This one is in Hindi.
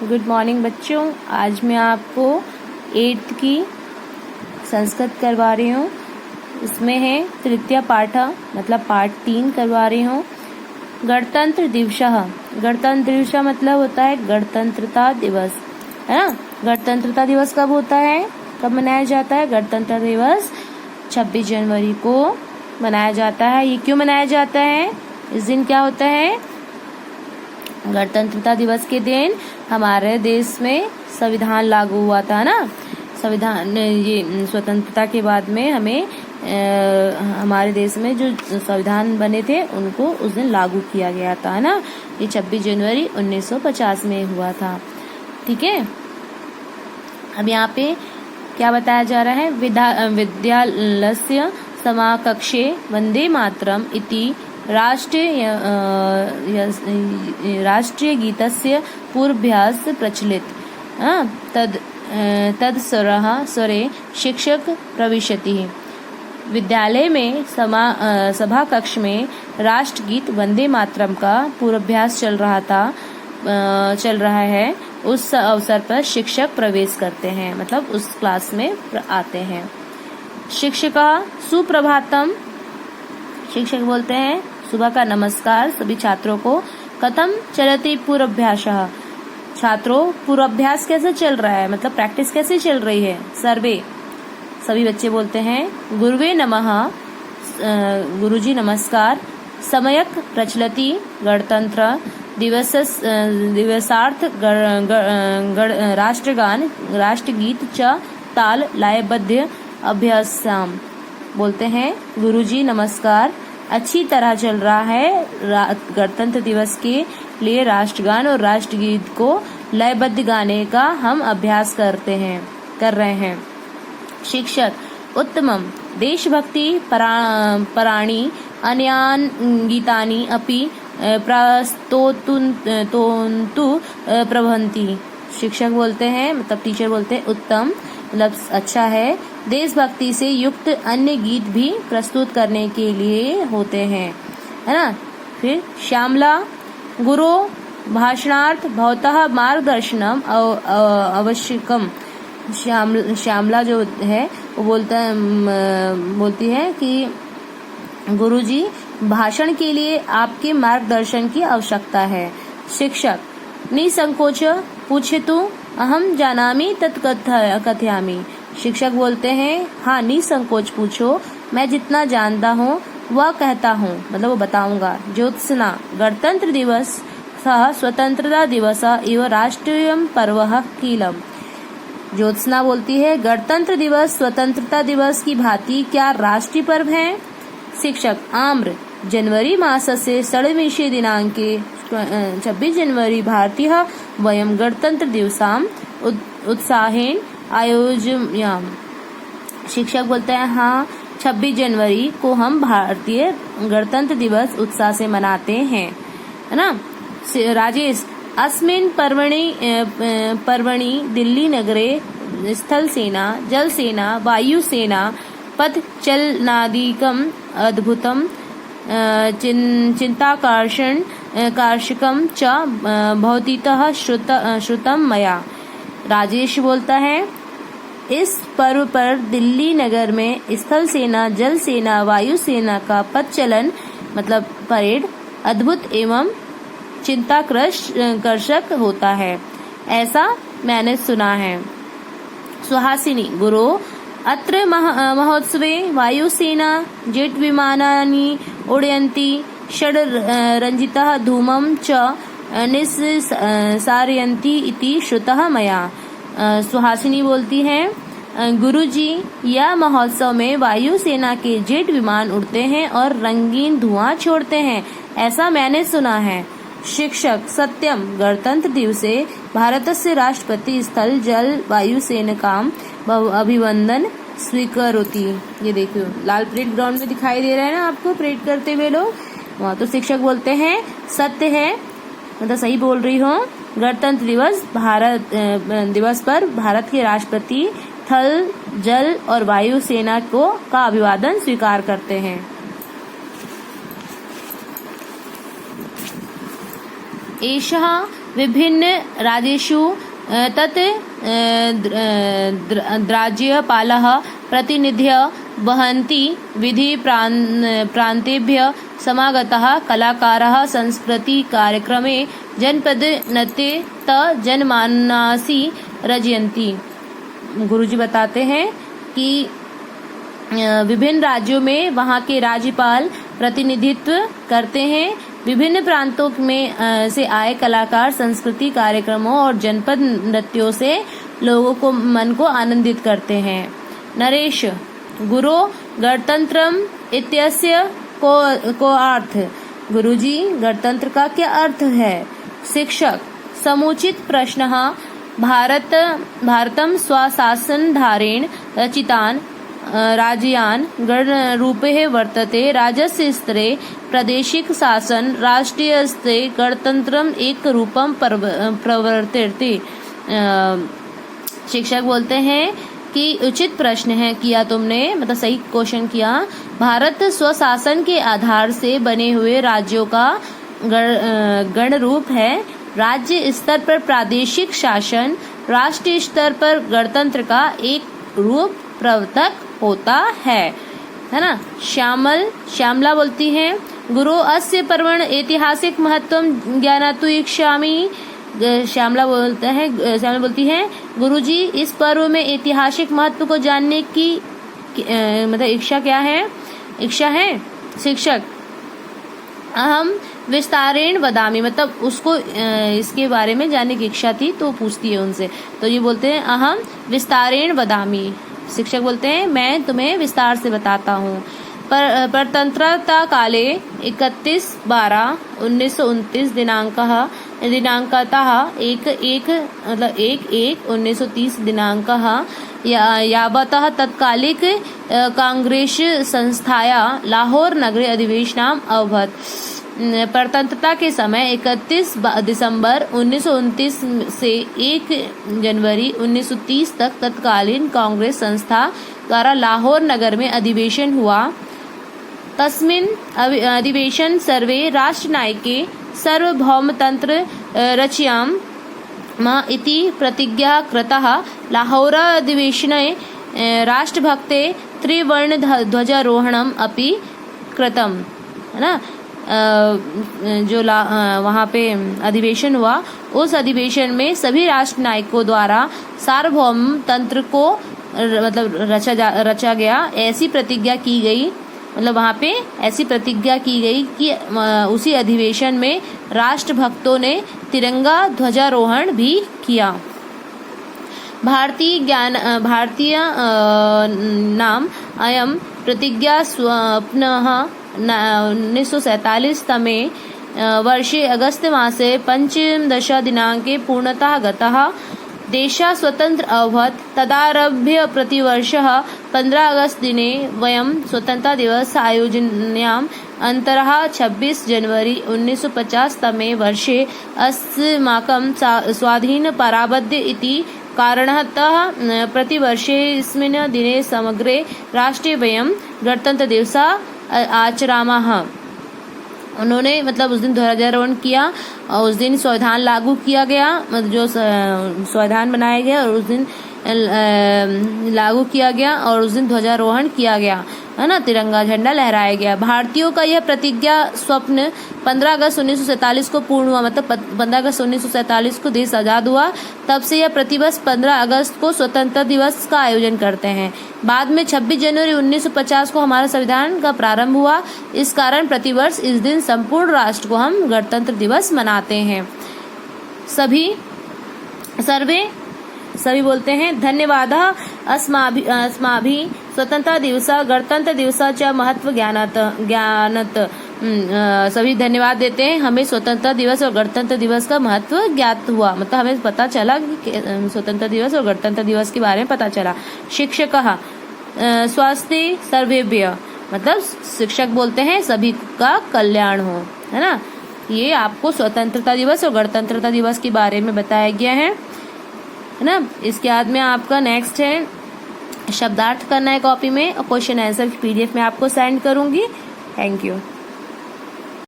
गुड मॉर्निंग बच्चों। आज मैं आपको 8th की संस्कृत करवा रही हूँ। इसमें है तृतीय पाठ, मतलब पाठ 3 करवा रही हूँ। गणतंत्र दिवस। गणतंत्र दिवस मतलब होता है गणतंत्रता दिवस, है ना। गणतंत्रता दिवस कब होता है, कब मनाया जाता है? गणतंत्र दिवस 26 जनवरी को मनाया जाता है। ये क्यों मनाया जाता है? इस दिन क्या होता है? गणतंत्रता दिवस के दिन हमारे देश में संविधान लागू हुआ था ना। संविधान, ये स्वतंत्रता के बाद में हमें हमारे देश में जो संविधान बने थे उनको उस दिन लागू किया गया था, है ना। ये 26 जनवरी 1950 में हुआ था। ठीक है। अब यहाँ पे क्या बताया जा रहा है? विद्यालस्य समाकक्षे वंदे मातरम इति राष्ट्रीय गीतस्य पूर्वाभ्यास प्रचलित। तद स्वरे शिक्षक प्रविशति। विद्यालय में सभा कक्ष में राष्ट्रगीत वंदे मातरम का पूर्वाभ्यास चल रहा है। उस अवसर पर शिक्षक प्रवेश करते हैं, मतलब उस क्लास में आते हैं। शिक्षिका सुप्रभातम। शिक्षक बोलते हैं सुबह का नमस्कार सभी छात्रों को। कथम चलति पूर्वाभ्यासः। छात्रों, पूर्वाभ्यास कैसे चल रहा है, मतलब प्रैक्टिस कैसे चल रही है? सर्वे, सभी बच्चे बोलते हैं गुरुवे नमः, गुरुजी नमस्कार। समयक प्रचलति गणतंत्र दिवसार्थ राष्ट्रगान राष्ट्रगीत च ताल लयबद्ध अभ्यासाम। बोलते हैं गुरुजी नमस्कार, अच्छी तरह चल रहा है गणतंत्र दिवस के लिए राष्ट्रगान और राष्ट्रगीत को लयबद्ध गाने का हम अभ्यास कर रहे हैं। शिक्षक उत्तमम। देशभक्ति पराणि अन्यान गीतानि अपि प्रस्तोतुन्तु प्रभवन्ति। शिक्षक बोलते हैं, मतलब टीचर बोलते हैं उत्तम, मतलब अच्छा है। देशभक्ति से युक्त अन्य गीत भी प्रस्तुत करने के लिए होते हैं, है ना। फिर श्यामला गुरु भाषणार्थ भवतः मार्गदर्शनम आवश्यकम। श्यामला जो है वो बोलती है कि गुरुजी, भाषण के लिए आपके मार्गदर्शन की आवश्यकता है। शिक्षक निसंकोच पूछेतु अहम जानामि तत् कथयामि। शिक्षक बोलते हैं हाँ, निसंकोच पूछो, मैं जितना जानता हूँ वह कहता हूँ, मतलब वो बताऊंगा। ज्योत्सना गणतंत्र दिवस सह स्वतंत्रता दिवस इव राष्ट्रीय पर्व कीलम। ज्योत्सना बोलती है गणतंत्र दिवस स्वतंत्रता दिवस की भांति क्या राष्ट्रीय पर्व है? शिक्षक आम्र जनवरी मासस्य षड्विंशे दिनांके 26 जनवरी भारतीय वयं गणतंत्र दिवसाम उत्साहेन आयोजयाम। शिक्षक बोलते हैं हाँ, 26 जनवरी को हम भारतीय गणतंत्र दिवस उत्साह से मनाते हैं, है ना। राजेश अस्मिन् पर्वणि दिल्ली नगरे स्थल सेना, जल सेना, वायु सेना पथचलनादिकम् अद्भुतम चिंताकर्षकम च भवतीतः श्रुतम मया। राजेश बोलता है इस पर्व पर दिल्ली नगर में स्थल सेना, जल सेना, वायु सेना का पथचलन, मतलब परेड, अद्भुत एवं चिंताकर्षक होता है, ऐसा मैंने सुना है। सुहासिनी गुरु अत्र महोत्सवे वायुसेना जेट विमानानि उड्यन्ति षड् रंजितः धूमं च निस्सारयन्ति इति श्रुतः मया। सुहासिनी बोलती हैं गुरुजी, यह महोत्सव में वायु सेना के जेट विमान उड़ते हैं और रंगीन धुआं छोड़ते हैं, ऐसा मैंने सुना है। शिक्षक सत्यम गणतंत्र दिवसे भारतस्य राष्ट्रपति स्थल जल वायु सेनाकाम अभिवंदन स्वीकरोति। ये देखियो लाल परेड ग्राउंड में दिखाई दे रहा है ना आपको, परेड करते हुए लोग वहाँ। तो शिक्षक बोलते हैं सत्य है, मतलब सही बोल रही हो। गणतंत्र दिवस पर भारत के राष्ट्रपति थल, जल और वायु सेना का अभिवादन स्वीकार करते हैं। एषः विभिन्न राज्येषु तत् राज्यपालः प्रतिनिध्य वहन्ति विधि प्रान्तेभ्यः समागताः कलाकाराः संस्कृतिकार्यक्रमे जनपदनृत्ये त जनमानसि रजयन्ति। गुरुजी बताते हैं कि विभिन्न राज्यों में वहाँ के राज्यपाल प्रतिनिधित्व करते हैं। विभिन्न प्रांतों में से आए कलाकार संस्कृति कार्यक्रमों और जनपद नृत्यों से लोगों को मन को आनंदित करते हैं। नरेश गुरु गणतंत्रम इत्यस्य को अर्थ। गुरुजी गणतंत्र का क्या अर्थ है? शिक्षक समुचित प्रश्नः भारतं स्वशासनधारेण रचितान् राज्यान् गणरूपे वर्तते। राज्यस्य स्तरे प्रादेशिक शासन, राष्ट्रीय स्तरे गणतंत्रम एक रूपम प्रवर्तते। शिक्षक बोलते हैं कि उचित प्रश्न है किया तुमने, मतलब सही क्वेश्चन किया। भारत स्वशासन के आधार से बने हुए राज्यों का गण रूप है। राज्य स्तर पर प्रादेशिक शासन, राष्ट्रीय स्तर पर गणतंत्र का एक रूप प्रवर्तक होता है ना। श्यामला बोलती है गुरु अस्य पर्वण ऐतिहासिक महत्व ज्ञानातु इच्छामि। श्यामला बोलती है गुरुजी इस पर्व में ऐतिहासिक महत्व को जानने की मतलब इच्छा क्या है? इच्छा है। शिक्षक अहम विस्तारेण वदामि, मतलब उसको इसके बारे में जानने की इच्छा थी तो पूछती है उनसे, तो ये बोलते हैं अहम विस्तारेण वदामि। शिक्षक बोलते हैं मैं तुम्हें विस्तार से बताता हूँ। परतंत्रता काले 31/12/1929 दिनांकतः 1/1/1930 दिनांकः यावतः तत्कालिक कांग्रेस संस्थाया लाहौर नगरे अधिवेशनम अभवत्। परतंत्रता के समय 31 दिसंबर 1929 से 1 जनवरी 1930 तक तत्कालीन कांग्रेस संस्था द्वारा लाहौर नगर में अधिवेशन हुआ। तस्मिन् अधिवेशन सर्वे राष्ट्रनायके सार्वभौमतंत्र रचयाम इति प्रतिज्ञा कृतः। लाहौर अधिवेशने राष्ट्रभक्ते त्रिवर्ण ध्वजारोहणम अपि कृतम, है ना। जो वहाँ पे अधिवेशन हुआ, उस अधिवेशन में सभी राष्ट्र नायकों द्वारा सार्वभौम तंत्र को मतलब रचा गया। ऐसी प्रतिज्ञा की गई, मतलब वहाँ पे ऐसी प्रतिज्ञा की गई कि उसी अधिवेशन में राष्ट्रभक्तों ने तिरंगा ध्वजारोहण भी किया। भारतीय नाम अयम प्रतिज्ञा स्वप्नः 1947 तमे वर्षे अगस्त मासे 15 दिनांके पूर्णतः गतः। देशः स्वतंत्र अभवत्। तदारभ्य प्रतिवर्षः 15 अगस्त दिने वयं स्वतंत्रता दिवस आयोजयामः। अन्तरः 26 जनवरी 1950 तमे वर्षे अस्माकं स्वाधीन पराबद्ध इति कारणतः प्रतिवर्षेऽस्मिन् दिने समग्रे राष्ट्रे वयं गणतंत्र दिवस आचरामः। उन्होंने मतलब उस दिन ध्वजारोहण किया और उस दिन संविधान लागू किया गया, मतलब जो संविधान बनाया गया और उस दिन लागू किया गया और उस दिन ध्वजारोहण किया गया, है ना, तिरंगा झंडा लहराया गया। भारतीयों का यह प्रतिज्ञा स्वप्न 15 अगस्त 1947 को पूर्ण हुआ, मतलब 15 अगस्त 1947 को देश आजाद हुआ। तब से यह प्रतिवर्ष 15 अगस्त को स्वतंत्रता दिवस का आयोजन करते हैं। बाद में 26 जनवरी 1950 को हमारा संविधान का प्रारंभ हुआ। इस कारण प्रतिवर्ष इस दिन संपूर्ण राष्ट्र को हम गणतंत्र दिवस मनाते हैं। सभी बोलते हैं धन्यवाद अस्माभिः स्वतंत्रता दिवस गणतंत्र दिवसाच्या महत्व ज्ञानत। सभी धन्यवाद देते हैं, हमें स्वतंत्रता दिवस और गणतंत्र दिवस का महत्व ज्ञात हुआ, मतलब हमें पता चला कि स्वतंत्रता दिवस और गणतंत्र दिवस के बारे में पता चला। शिक्षकः स्वास्थ्य सर्वेभ्यः, मतलब शिक्षक बोलते हैं सभी का कल्याण हो, है ना। ये आपको स्वतंत्रता दिवस और गणतंत्रता दिवस के बारे में बताया गया है ना। इसके बाद में आपका नेक्स्ट है शब्दार्थ करना है कॉपी में, और क्वेश्चन आंसर की PDF में आपको सेंड करूंगी। Thank you.